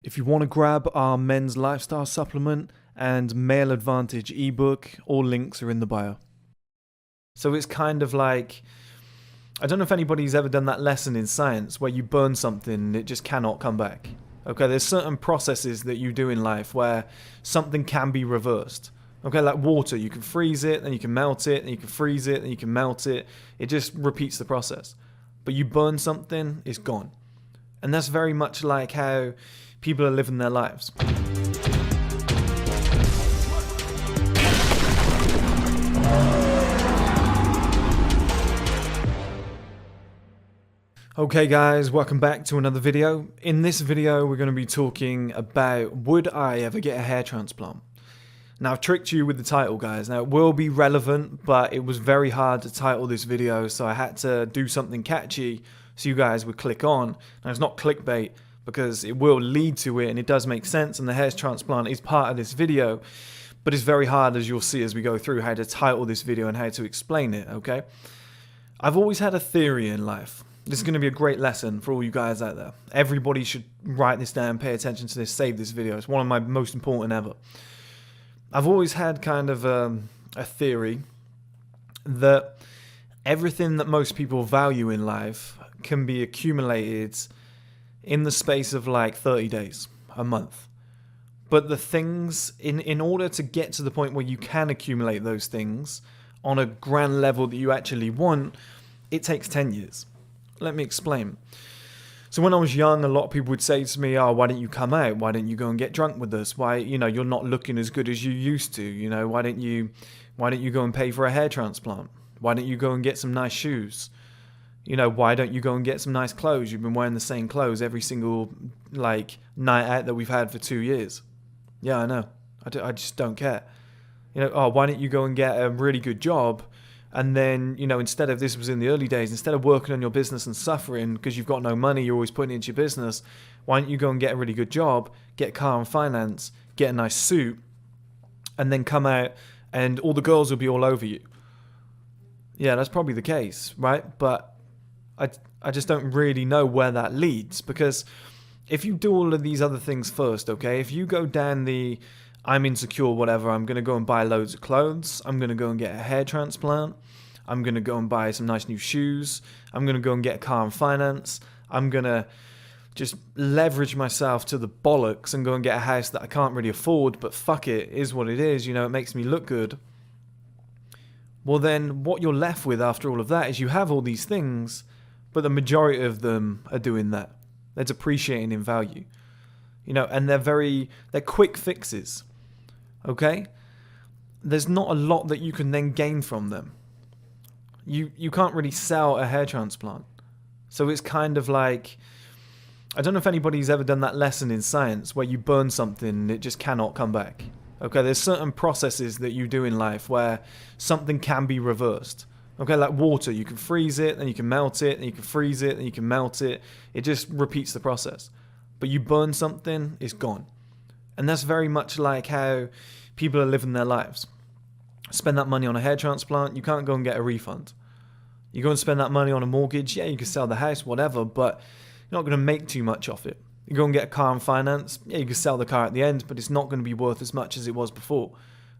If you want to grab our men's lifestyle supplement and male advantage ebook, all links are in the bio. So it's kind of like, I don't know if anybody's ever done that lesson in science where you burn something and it just cannot come back. Okay, there's certain processes that you do in life where something can be reversed. Okay, like water, you can freeze it, then you can melt it, then you can freeze it, then you can melt it. It just repeats the process. But you burn something, it's gone. And that's very much like how people are living their lives. Okay guys, welcome back to another video. In this video we're going to be talking about would I ever get a hair transplant? Now I've tricked you with the title guys. Now it will be relevant, but it was very hard to title this video, so I had to do something catchy so you guys would click on. Now it's not clickbait because it will lead to it and it does make sense and the hair transplant is part of this video, but it's very hard, as you'll see as we go through, how to title this video and how to explain it, okay? I've always had a theory in life. This is going to be a great lesson for all you guys out there. Everybody should write this down, pay attention to this, save this video. It's one of my most important ever. I've always had kind of a theory that everything that most people value in life can be accumulated in the space of like 30 days, a month. But the things, in order to get to the point where you can accumulate those things on a grand level that you actually want, it takes 10 years. Let me explain. So when I was young, a lot of people would say to me, oh, why don't you come out? Why don't you go and get drunk with us? Why, you're not looking as good as you used to, why don't you go and pay for a hair transplant? Why don't you go and get some nice shoes? Why don't you go and get some nice clothes? You've been wearing the same clothes every single, night out that we've had for 2 years. Yeah, I know. I just don't care. Oh, why don't you go and get a really good job? And then, instead of, this was in the early days, instead of working on your business and suffering because you've got no money, you're always putting it into your business, why don't you go and get a really good job, get a car and finance, get a nice suit, and then come out and all the girls will be all over you? Yeah, that's probably the case, right? But I just don't really know where that leads, because if you do all of these other things first, okay, if you go down the I'm insecure, whatever, I'm going to go and buy loads of clothes, I'm going to go and get a hair transplant, I'm going to go and buy some nice new shoes, I'm going to go and get a car and finance, I'm going to just leverage myself to the bollocks and go and get a house that I can't really afford, but fuck it, is what it is, it makes me look good. Well then, what you're left with after all of that is you have all these things, but the majority of them are doing that. They're depreciating in value. And they're quick fixes. Okay? There's not a lot that you can then gain from them. You can't really sell a hair transplant. So it's kind of like, I don't know if anybody's ever done that lesson in science where you burn something and it just cannot come back. Okay, there's certain processes that you do in life where something can be reversed. Okay, like water, you can freeze it, then you can melt it, then you can freeze it, then you can melt it. It just repeats the process. But you burn something, it's gone. And that's very much like how people are living their lives. Spend that money on a hair transplant, you can't go and get a refund. You go and spend that money on a mortgage, yeah, you can sell the house, whatever, but you're not going to make too much off it. You go and get a car and finance, yeah, you can sell the car at the end, but it's not going to be worth as much as it was before.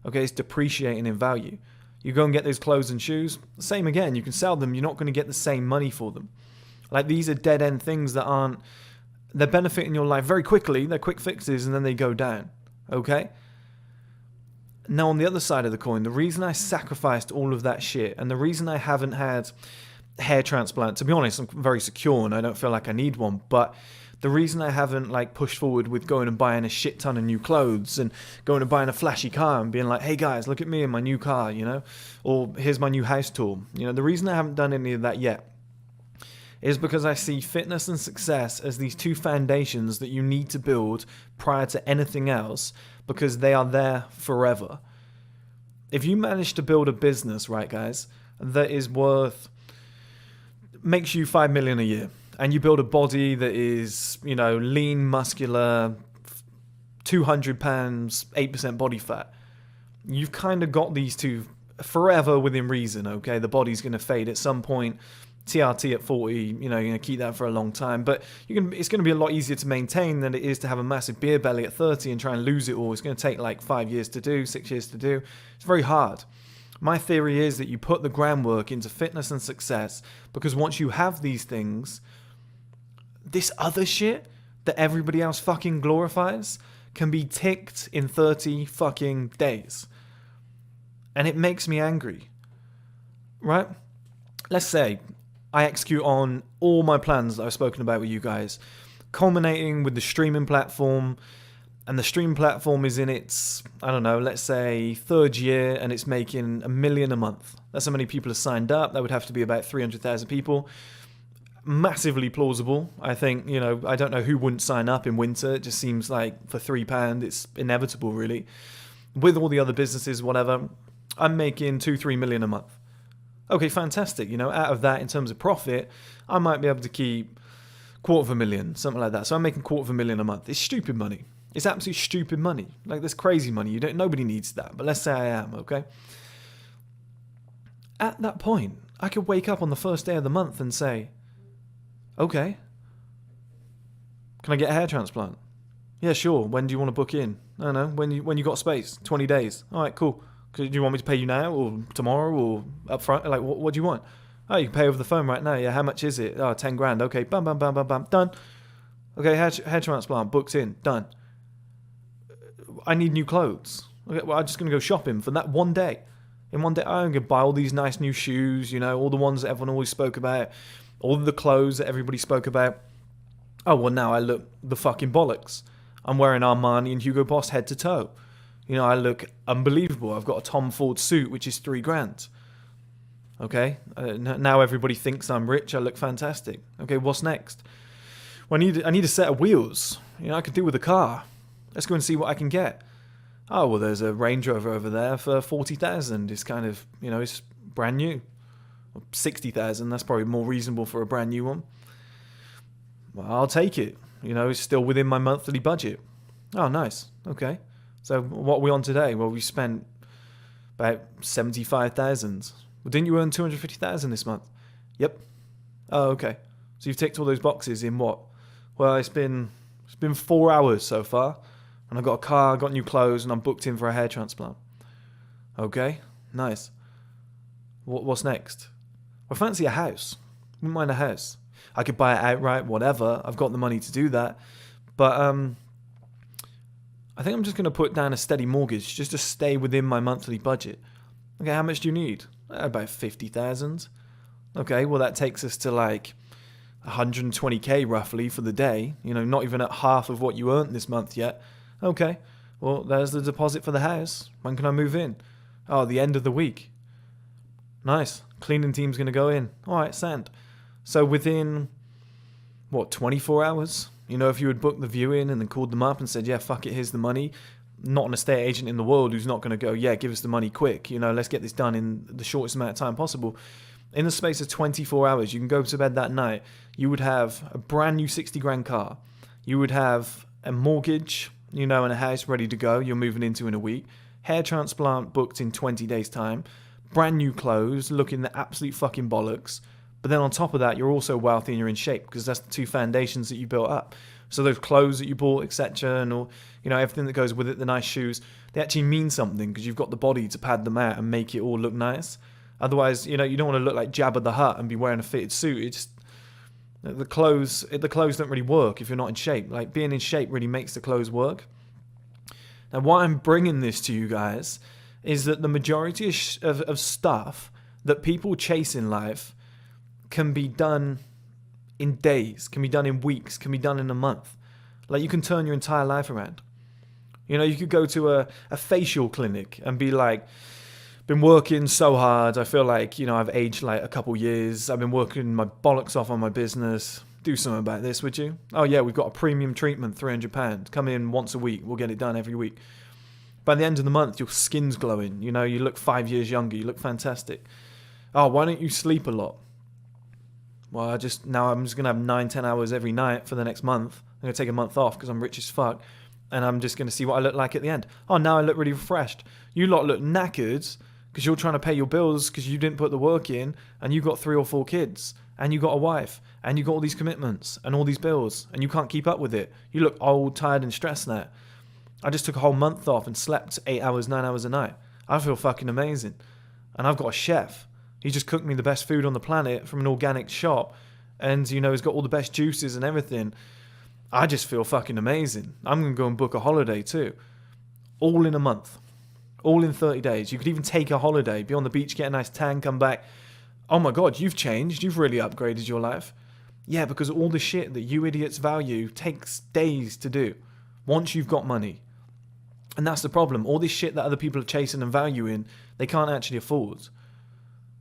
Okay, it's depreciating in value. You go and get those clothes and shoes, same again, you can sell them, you're not going to get the same money for them. Like, these are dead-end things that aren't, they're benefiting your life very quickly, they're quick fixes, and then they go down, okay? Now, on the other side of the coin, the reason I sacrificed all of that shit, and the reason I haven't had hair transplant, to be honest, I'm very secure and I don't feel like I need one, but the reason I haven't pushed forward with going and buying a shit ton of new clothes and going and buying a flashy car and being like, hey guys, look at me in my new car, or here's my new house tour. The reason I haven't done any of that yet is because I see fitness and success as these two foundations that you need to build prior to anything else, because they are there forever. If you manage to build a business, right guys, that is makes you 5 million a year, and you build a body that is, lean, muscular, 200 pounds, 8% body fat, you've kind of got these two forever within reason, okay? The body's going to fade at some point. TRT at 40, you're going to keep that for a long time. But it's going to be a lot easier to maintain than it is to have a massive beer belly at 30 and try and lose it all. It's going to take like 5 years to do, 6 years to do. It's very hard. My theory is that you put the groundwork into fitness and success, because once you have these things, this other shit that everybody else fucking glorifies can be ticked in 30 fucking days. And it makes me angry. Right? Let's say I execute on all my plans that I've spoken about with you guys, culminating with the streaming platform, and the stream platform is in its, I don't know, let's say 3rd year, and it's making $1 million a month. That's how many people have signed up. That would have to be about 300,000 people. Massively plausible. I think, I don't know who wouldn't sign up in winter. It just seems like for £3, it's inevitable, really. With all the other businesses, whatever, I'm making 2-3 million a month. Okay, fantastic. Out of that, in terms of profit, I might be able to keep $250,000, something like that. So I'm making $250,000 a month. It's stupid money. It's absolutely stupid money. Like, that's crazy money. Nobody needs that. But let's say I am, okay? At that point, I could wake up on the first day of the month and say, okay, can I get a hair transplant? Yeah, sure. When do you want to book in? I don't know. When you got space? 20 days. All right, cool. Do you want me to pay you now or tomorrow or up front? Like, what do you want? Oh, you can pay over the phone right now. Yeah, how much is it? Oh, 10 grand. Okay, bam, bam, bam, bam, bam. Done. Okay, hair transplant, booked in. Done. I need new clothes. Okay, well, I'm just going to go shopping for that one day. In one day, I'm going to buy all these nice new shoes, all the ones that everyone always spoke about, all the clothes that everybody spoke about. Oh, well, now I look the fucking bollocks. I'm wearing Armani and Hugo Boss head to toe. I look unbelievable. I've got a Tom Ford suit, which is 3 grand. Okay, now everybody thinks I'm rich. I look fantastic. Okay, what's next? Well, I need a set of wheels. I could do with a car. Let's go and see what I can get. Oh, well, there's a Range Rover over there for 40,000. It's kind of, it's brand new. 60,000. That's probably more reasonable for a brand new one. Well, I'll take it. It's still within my monthly budget. Oh, nice. Okay. So what are we on today? Well, we spent about 75,000. Well, didn't you earn 250,000 this month? Yep. Oh, okay. So you've ticked all those boxes in what? Well, it's been 4 hours so far, and I got a car, got new clothes, and I'm booked in for a hair transplant. Okay, nice. What's next? I fancy a house. Wouldn't mind a house. I could buy it outright, whatever. I've got the money to do that, but I think I'm just going to put down a steady mortgage just to stay within my monthly budget. Okay, how much do you need? About 50,000. Okay, well, that takes us to like 120k roughly for the day. Not even at half of what you earned this month yet. Okay, well, there's the deposit for the house. When can I move in? Oh, the end of the week. Nice. Cleaning team's going to go in. All right, sand. So within, 24 hours? If you had booked the viewing and then called them up and said, yeah, fuck it, here's the money. Not an estate agent in the world who's not going to go, yeah, give us the money quick. Let's get this done in the shortest amount of time possible. In the space of 24 hours, you can go to bed that night. You would have a brand new 60 grand car. You would have a mortgage, and a house ready to go. You're moving into in a week. Hair transplant booked in 20 days time. Brand new clothes, looking the absolute fucking bollocks. But then on top of that, you're also wealthy and you're in shape because that's the 2 foundations that you built up. So those clothes that you bought, etc., and all, everything that goes with it, the nice shoes, they actually mean something because you've got the body to pad them out and make it all look nice. Otherwise, you don't want to look like Jabba the Hutt and be wearing a fitted suit. It just the clothes don't really work if you're not in shape. Like, being in shape really makes the clothes work. Now, why I'm bringing this to you guys is that the majority of stuff that people chase in life can be done in days, can be done in weeks, can be done in a month. Like, you can turn your entire life around. You could go to a facial clinic and be like, been working so hard, I feel like, I've aged like a couple years, I've been working my bollocks off on my business, do something about this, would you? Oh yeah, we've got a premium treatment, £300, come in once a week, we'll get it done every week. By the end of the month, your skin's glowing, you look 5 years younger, you look fantastic. Oh, why don't you sleep a lot? Well, I'm just going to have 9-10 hours every night for the next month. I'm going to take a month off because I'm rich as fuck. And I'm just going to see what I look like at the end. Oh, now I look really refreshed. You lot look knackered because you're trying to pay your bills because you didn't put the work in and you've got 3 or 4 kids. and you got a wife, and you got all these commitments and all these bills, and you can't keep up with it. You look old, tired, and stressed now. I just took a whole month off and slept 8 hours, 9 hours a night. I feel fucking amazing. And I've got a chef. He just cooked me the best food on the planet from an organic shop. And, you know, he's got all the best juices and everything. I just feel fucking amazing. I'm going to go and book a holiday too. All in a month. All in 30 days. You could even take a holiday, be on the beach, get a nice tan, come back. Oh my God, you've changed. You've really upgraded your life. Yeah, because all the shit that you idiots value takes days to do once you've got money. And that's the problem. All this shit that other people are chasing and valuing, they can't actually afford.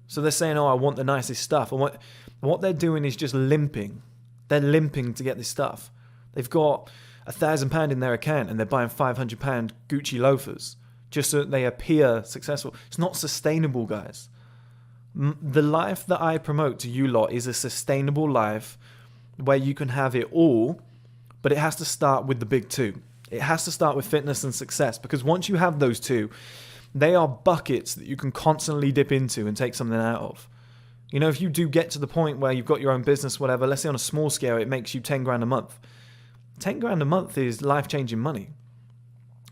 So they're saying, oh, I want the nicest stuff. And what they're doing is just limping. They're limping to get this stuff. They've got £1,000 in their account and they're buying £500 Gucci loafers just so that they appear successful. It's not sustainable, guys. The life that I promote to you lot is a sustainable life where you can have it all, but it has to start with the big two. It has to start with fitness and success, because once you have those two, they are buckets that you can constantly dip into and take something out of. You know, if you do get to the point where you've got your own business, whatever, let's say on a small scale, it makes you 10 grand a month. 10 grand a month is life-changing money.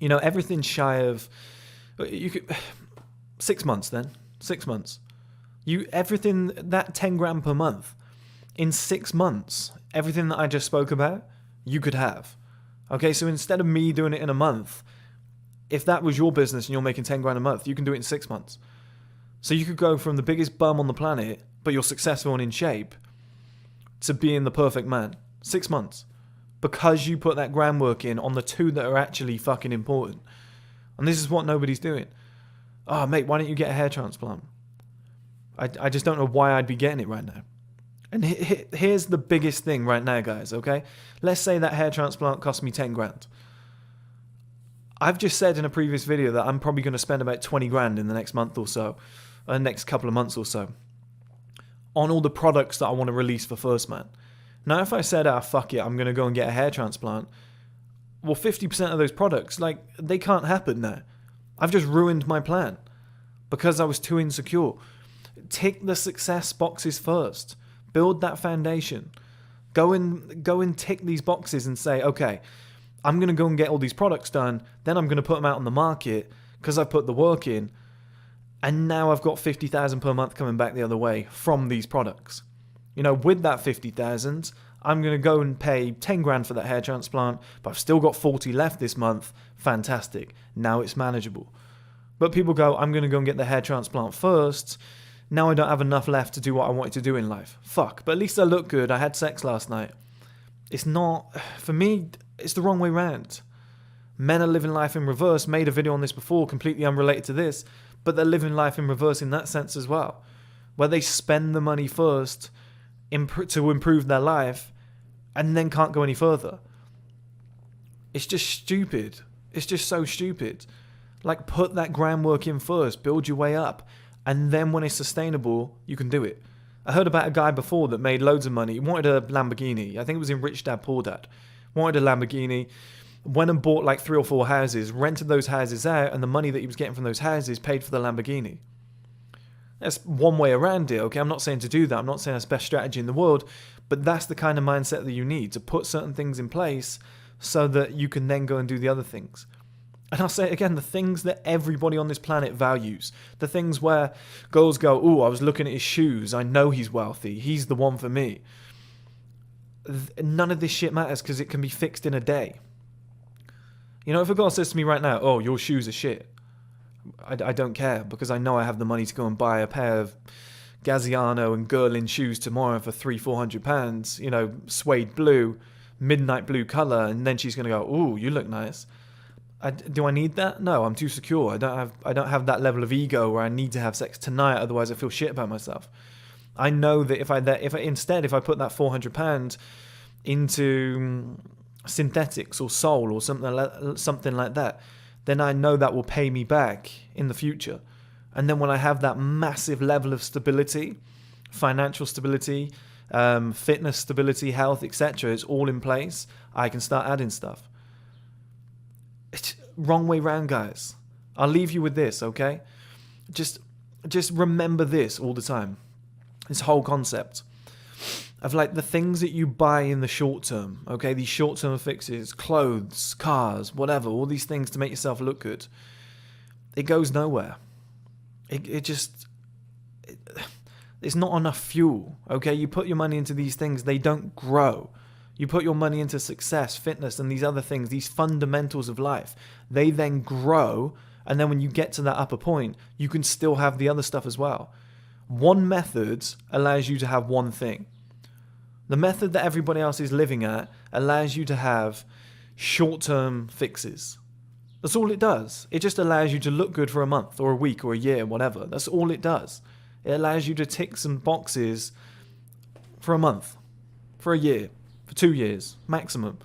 You know, everything shy of, you could, 6 months then, 6 months. Everything, that 10 grand per month, in 6 months, everything that I just spoke about, you could have. Okay, so instead of me doing it in a month, if that was your business and you're making 10 grand a month, you can do it in 6 months. So you could go from the biggest bum on the planet, but you're successful and in shape, to being the perfect man. 6 months. Because you put that groundwork in on the two that are actually fucking important. And this is what nobody's doing. Oh, mate, why don't you get a hair transplant? I just don't know why I'd be getting it right now. And here's the biggest thing right now, guys, okay? Let's say that hair transplant cost me 10 grand. I've just said in a previous video that I'm probably going to spend about 20 grand in the next month or so, or next couple of months or so, on all the products that I want to release for First Man. Now, if I said, fuck it, I'm going to go and get a hair transplant, well, 50% of those products, like, they can't happen now. I've just ruined my plan because I was too insecure. Tick the success boxes first. Build that foundation. Go and tick these boxes and say, okay, I'm going to go and get all these products done. Then I'm going to put them out on the market because I've put the work in. And now I've got 50,000 per month coming back the other way from these products. You know, with that 50,000, I'm going to go and pay 10 grand for that hair transplant, but I've still got 40 left this month. Fantastic. Now it's manageable. But people go, I'm going to go and get the hair transplant first. Now I don't have enough left to do what I wanted to do in life. Fuck, but at least I look good. I had sex last night. It's not, for me, it's the wrong way round. Men are living life in reverse. Made a video on this before, completely unrelated to this, but they're living life in reverse in that sense as well, where they spend the money first to improve their life and then can't go any further. It's just stupid. It's just so stupid. Like, put that groundwork in first, build your way up. And then when it's sustainable, you can do it. I heard about a guy before that made loads of money. He wanted a Lamborghini. I think it was in Rich Dad, Poor Dad. Wanted a Lamborghini. Went and bought like 3 or 4 houses. Rented those houses out. And the money that he was getting from those houses paid for the Lamborghini. That's one way around it, okay? I'm not saying to do that. I'm not saying that's the best strategy in the world. But that's the kind of mindset that you need. To put certain things in place so that you can then go and do the other things. And I'll say it again, the things that everybody on this planet values, the things where girls go, ooh, I was looking at his shoes, I know he's wealthy, he's the one for me. None of this shit matters because it can be fixed in a day. You know, if a girl says to me right now, oh, your shoes are shit, I don't care because I know I have the money to go and buy a pair of Gaziano and Guerlain shoes tomorrow for £300-400, you know, suede blue, midnight blue colour, and then she's going to go, ooh, you look nice. Do I need that? No, I'm too secure. I don't have that level of ego where I need to have sex tonight, otherwise I feel shit about myself. I know that if I put that £400 into synthetics or soul or something like that, then I know that will pay me back in the future. And then when I have that massive level of stability, financial stability, fitness stability, health, etc., it's all in place, I can start adding stuff. Wrong way round, guys. I'll leave you with this, okay? Just remember this all the time. This whole concept. of like the things that you buy in the short term, okay? These short term fixes, clothes, cars, whatever, all these things to make yourself look good. It goes nowhere. It's not enough fuel, okay? You put your money into these things, they don't grow. You put your money into success, fitness, and these other things, these fundamentals of life. They then grow, and then when you get to that upper point, you can still have the other stuff as well. One method allows you to have one thing. The method that everybody else is living at allows you to have short-term fixes. That's all it does. It just allows you to look good for a month or a week or a year, whatever. That's all it does. It allows you to tick some boxes for a month, for a year, for 2 years, maximum.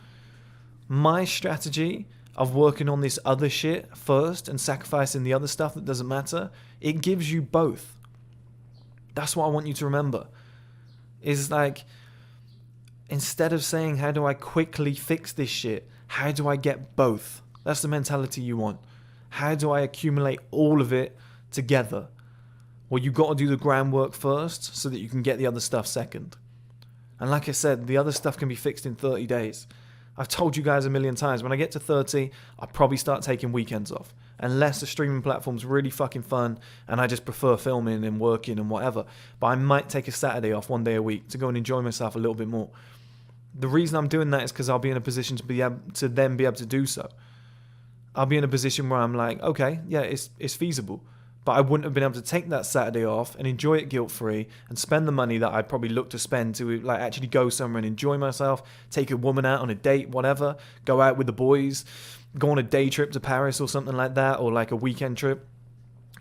My strategy of working on this other shit first and sacrificing the other stuff that doesn't matter, it gives you both. That's what I want you to remember. Is like, instead of saying, how do I quickly fix this shit? How do I get both? That's the mentality you want. How do I accumulate all of it together? Well, you got to do the groundwork first so that you can get the other stuff second. And like I said, the other stuff can be fixed in 30 days. I've told you guys a million times, when I get to 30, I'll probably start taking weekends off. Unless the streaming platform's really fucking fun and I just prefer filming and working and whatever. But I might take a Saturday off 1 day a week to go and enjoy myself a little bit more. The reason I'm doing that is because I'll be in a position to then be able to do so. I'll be in a position where I'm like, okay, yeah, it's feasible. But I wouldn't have been able to take that Saturday off and enjoy it guilt-free and spend the money that I'd probably look to spend to like actually go somewhere and enjoy myself, take a woman out on a date, whatever, go out with the boys, go on a day trip to Paris or something like that, or like a weekend trip.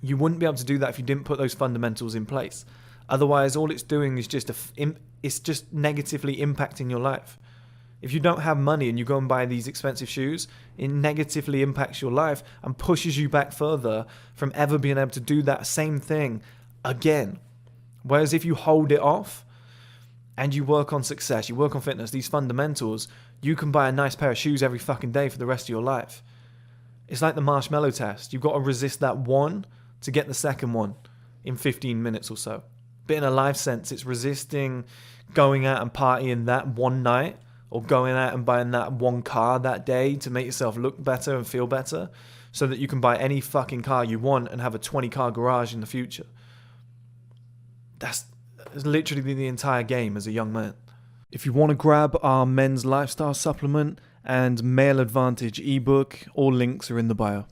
You wouldn't be able to do that if you didn't put those fundamentals in place. Otherwise, all it's doing is it's just negatively impacting your life. If you don't have money and you go and buy these expensive shoes, it negatively impacts your life and pushes you back further from ever being able to do that same thing again. Whereas if you hold it off and you work on success, you work on fitness, these fundamentals, you can buy a nice pair of shoes every fucking day for the rest of your life. It's like the marshmallow test. You've got to resist that one to get the second one in 15 minutes or so. But in a life sense, it's resisting going out and partying that one night, or going out and buying that one car that day to make yourself look better and feel better, so that you can buy any fucking car you want and have a 20-car garage in the future. That's literally the entire game as a young man. If you want to grab our men's lifestyle supplement and male advantage ebook, all links are in the bio.